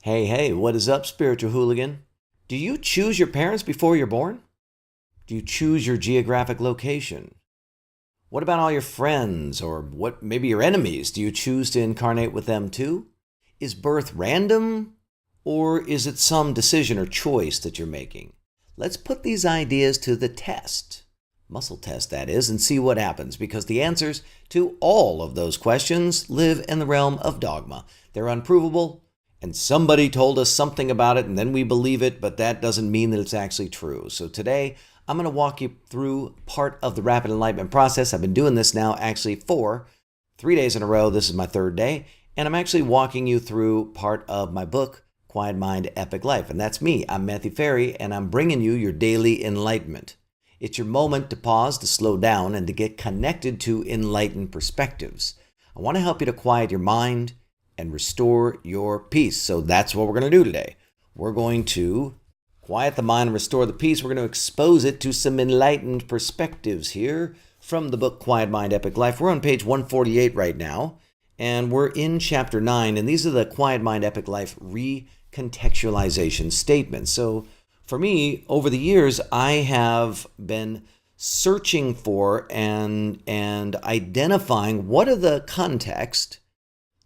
Hey, what is up, spiritual hooligan? Do you choose your parents before you're born? Do you choose your geographic location? What about all your friends or maybe your enemies? Do you choose to incarnate with them too? Is birth random or is it some decision or choice that you're making? Let's put these ideas to the test. Muscle test, that is, and see what happens, because the answers to all of those questions live in the realm of dogma. They're unprovable, and somebody told us something about it, and then we believe it, but that doesn't mean that it's actually true. So today, I'm going to walk you through part of the rapid enlightenment process. I've been doing this now actually for 3 days in a row. This is my third day, and I'm actually walking you through part of my book, Quiet Mind, Epic Life. And that's me. I'm Matthew Ferry, and I'm bringing you your daily enlightenment. It's your moment to pause, to slow down, and to get connected to enlightened perspectives. I want to help you to quiet your mind and restore your peace. So that's what we're going to do today. We're going to quiet the mind and restore the peace. We're going to expose it to some enlightened perspectives here from the book Quiet Mind, Epic Life. We're on page 148 right now, and we're in chapter 9, and these are the Quiet Mind, Epic Life recontextualization statements. So for me, over the years, I have been searching for and identifying what are the context,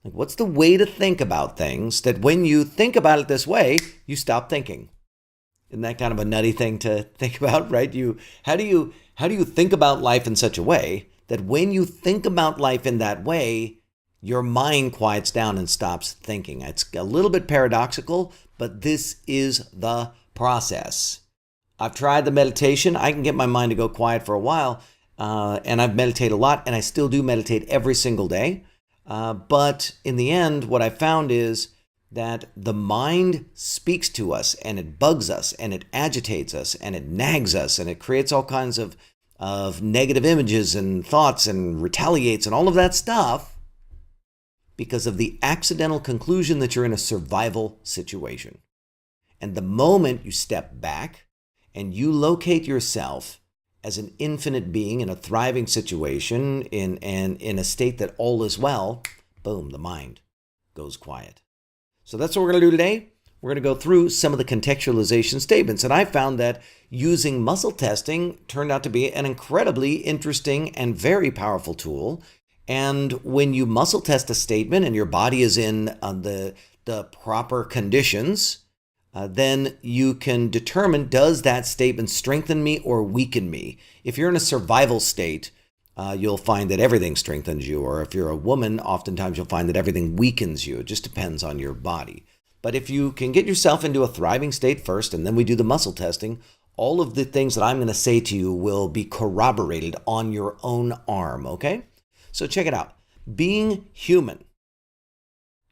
like what's the way to think about things that when you think about it this way, you stop thinking. Isn't that kind of a nutty thing to think about, right? How do you think about life in such a way that when you think about life in that way, your mind quiets down and stops thinking? It's a little bit paradoxical, but this is the process. I've tried the meditation. I can get my mind to go quiet for a while, and I've meditated a lot, and I still do meditate every single day. But in the end, what I found is that the mind speaks to us, and it bugs us, and it agitates us, and it nags us, and it creates all kinds of negative images and thoughts and retaliates and all of that stuff because of the accidental conclusion that you're in a survival situation. And the moment you step back and you locate yourself as an infinite being in a thriving situation, in a state that all is well, boom, the mind goes quiet. So that's what we're going to do today. We're going to go through some of the contextualization statements. And I found that using muscle testing turned out to be an incredibly interesting and very powerful tool. And when you muscle test a statement and your body is in the proper conditions, then you can determine, does that statement strengthen me or weaken me? If you're in a survival state, you'll find that everything strengthens you. Or if you're a woman, oftentimes you'll find that everything weakens you. It just depends on your body. But if you can get yourself into a thriving state first, and then we do the muscle testing, all of the things that I'm going to say to you will be corroborated on your own arm, okay? So check it out. Being human.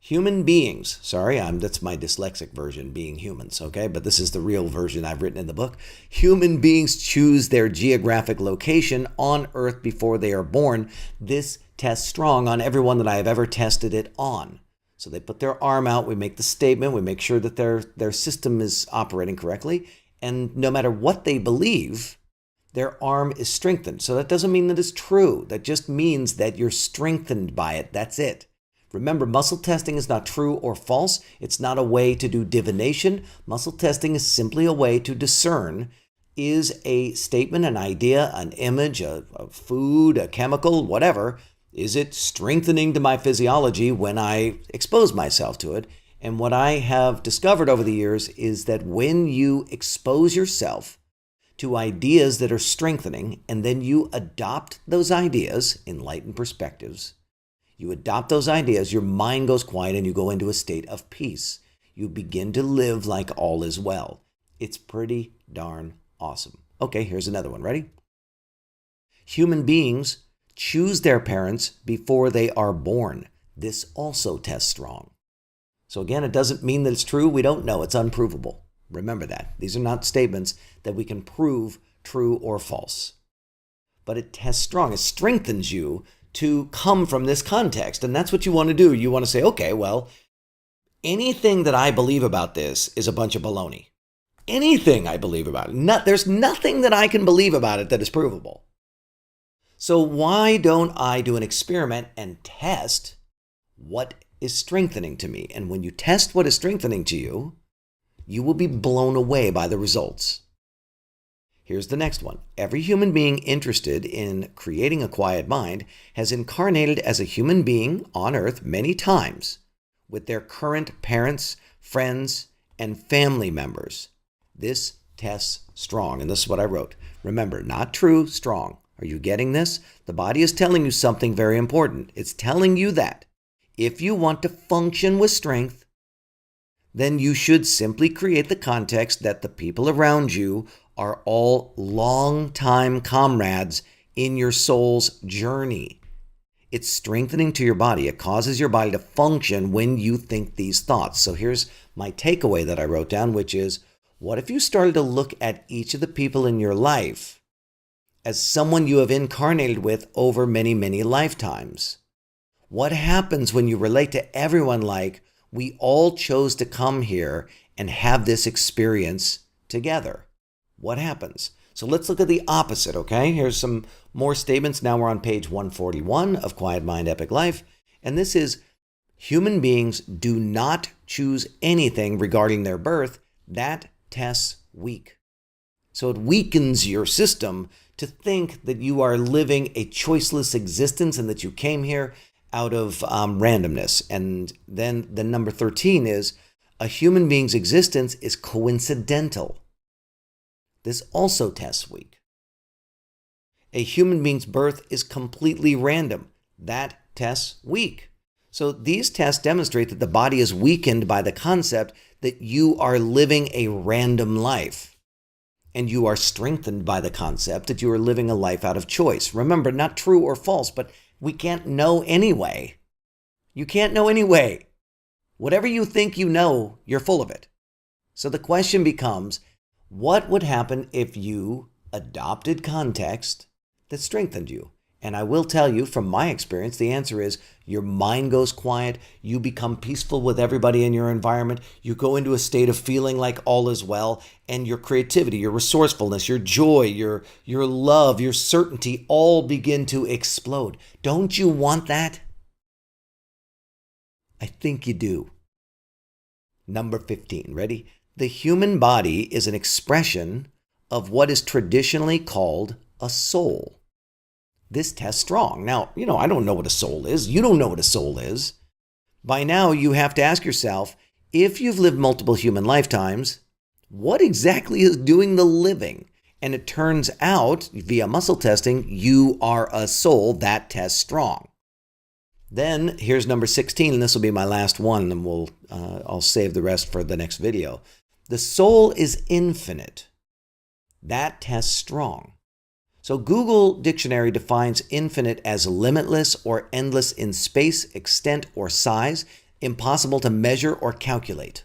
Human beings, that's my dyslexic version, being humans, okay? But this is the real version I've written in the book. Human beings choose their geographic location on Earth before they are born. This tests strong on everyone that I have ever tested it on. So they put their arm out, we make the statement, we make sure that their system is operating correctly, and no matter what they believe, their arm is strengthened. So that doesn't mean that it's true. That just means that you're strengthened by it. That's it. Remember, muscle testing is not true or false. It's not a way to do divination. Muscle testing is simply a way to discern, is a statement, an idea, an image, a food, a chemical, whatever, is it strengthening to my physiology when I expose myself to it? And what I have discovered over the years is that when you expose yourself to ideas that are strengthening, and then you adopt those ideas, enlightened perspectives, you adopt those ideas, your mind goes quiet, and you go into a state of peace. You begin to live like all is well. It's pretty darn awesome. Okay, here's another one. Ready? Human beings choose their parents before they are born. This also tests strong. So again, it doesn't mean that it's true. We don't know. It's unprovable. Remember that. These are not statements that we can prove true or false. But it tests strong. It strengthens you to come from this context. And that's what you want to do. You want to say, okay, well, anything that I believe about this is a bunch of baloney. Anything I believe about it. There's nothing that I can believe about it that is provable. So why don't I do an experiment and test what is strengthening to me. And when you test what is strengthening to you, you will be blown away by the results. Here's the next one. Every human being interested in creating a quiet mind has incarnated as a human being on Earth many times with their current parents, friends, and family members. This tests strong, and this is what I wrote. Remember, not true, strong. Are you getting this? The body is telling you something very important. It's telling you that if you want to function with strength, then you should simply create the context that the people around you are all long-time comrades in your soul's journey. It's strengthening to your body. It causes your body to function when you think these thoughts. So here's my takeaway that I wrote down, which is, what if you started to look at each of the people in your life as someone you have incarnated with over many, many lifetimes? What happens when you relate to everyone like, we all chose to come here and have this experience together? What happens? So let's look at the opposite, okay? Here's some more statements. Now we're on page 141 of Quiet Mind, Epic Life. And this is, human beings do not choose anything regarding their birth. That tests weak. So it weakens your system to think that you are living a choiceless existence and that you came here out of randomness. And then the number 13 is, a human being's existence is coincidental. This also tests weak. A human being's birth is completely random. That tests weak. So these tests demonstrate that the body is weakened by the concept that you are living a random life. And you are strengthened by the concept that you are living a life out of choice. Remember, not true or false, but we can't know anyway. You can't know anyway. Whatever you think you know, you're full of it. So the question becomes, what would happen if you adopted context that strengthened you? And I will tell you from my experience, the answer is your mind goes quiet, you become peaceful with everybody in your environment, you go into a state of feeling like all is well, and your creativity, your resourcefulness, your joy, your love, your certainty all begin to explode. Don't you want that? I think you do. Number 15, ready? The human body is an expression of what is traditionally called a soul. This tests strong. Now, I don't know what a soul is. You don't know what a soul is. By now, you have to ask yourself, if you've lived multiple human lifetimes, what exactly is doing the living? And it turns out, via muscle testing, you are a soul. That tests strong. Then, here's number 16, and this will be my last one, and I'll save the rest for the next video. The soul is infinite. That tests strong. So Google Dictionary defines infinite as limitless or endless in space, extent, or size, impossible to measure or calculate.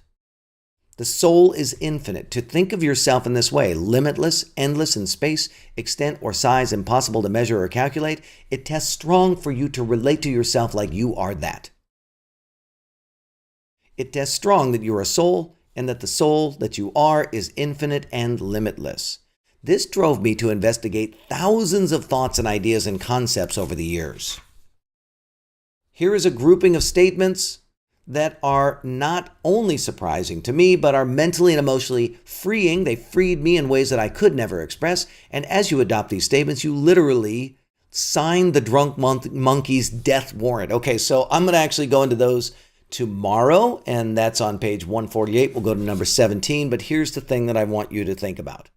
The soul is infinite. To think of yourself in this way, limitless, endless in space, extent, or size, impossible to measure or calculate, it tests strong for you to relate to yourself like you are that. It tests strong that you are a soul and that the soul that you are is infinite and limitless. This drove me to investigate thousands of thoughts and ideas and concepts over the years. Here is a grouping of statements that are not only surprising to me, but are mentally and emotionally freeing. They freed me in ways that I could never express. And as you adopt these statements, you literally sign the drunk monkey's death warrant. Okay, so I'm going to actually go into those tomorrow, and that's on page 148. We'll go to number 17, but here's the thing that I want you to think about.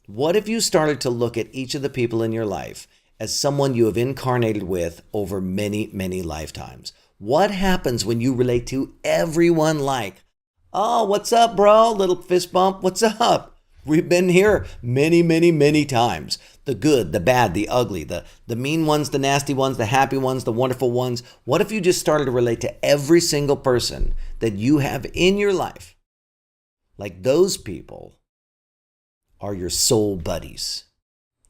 What if you started to look at each of the people in your life as someone you have incarnated with over many, many lifetimes? What happens when you relate to everyone like, oh, what's up, bro? Little fist bump. What's up? We've been here many, many, many times. The good, the bad, the ugly, the mean ones, the nasty ones, the happy ones, the wonderful ones. What if you just started to relate to every single person that you have in your life like those people are your soul buddies?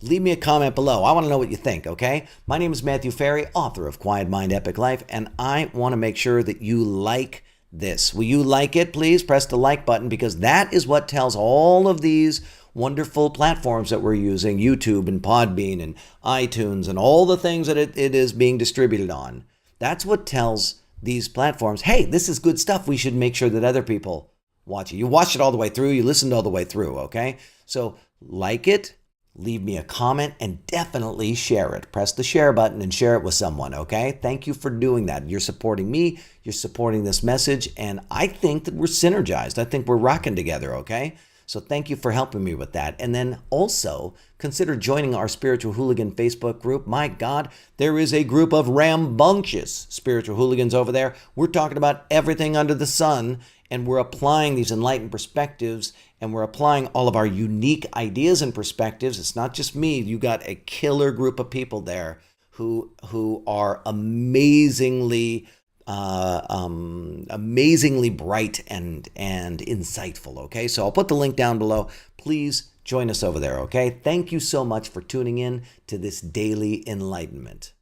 Leave me a comment below. I want to know what you think, okay? My name is Matthew Ferry, author of Quiet Mind, Epic Life, and I want to make sure that you like this. Will you like it? Please press the like button, because that is what tells all of these wonderful platforms that we're using, YouTube and Podbean and iTunes and all the things that it is being distributed on. That's what tells these platforms, hey, this is good stuff. We should make sure that other people watch it. You watched it all the way through. You listened all the way through, okay? So like it, leave me a comment, and definitely share it. Press the share button and share it with someone, okay? Thank you for doing that. You're supporting me. You're supporting this message, and I think that we're synergized. I think we're rocking together, okay? So thank you for helping me with that. And then also consider joining our Spiritual Hooligan Facebook group. My God, there is a group of rambunctious spiritual hooligans over there. We're talking about everything under the sun, and we're applying these enlightened perspectives, and we're applying all of our unique ideas and perspectives. It's not just me. You got a killer group of people there who are amazingly bright and insightful. Okay, so I'll put the link down below. Please join us over there. Okay, thank you so much for tuning in to this daily enlightenment.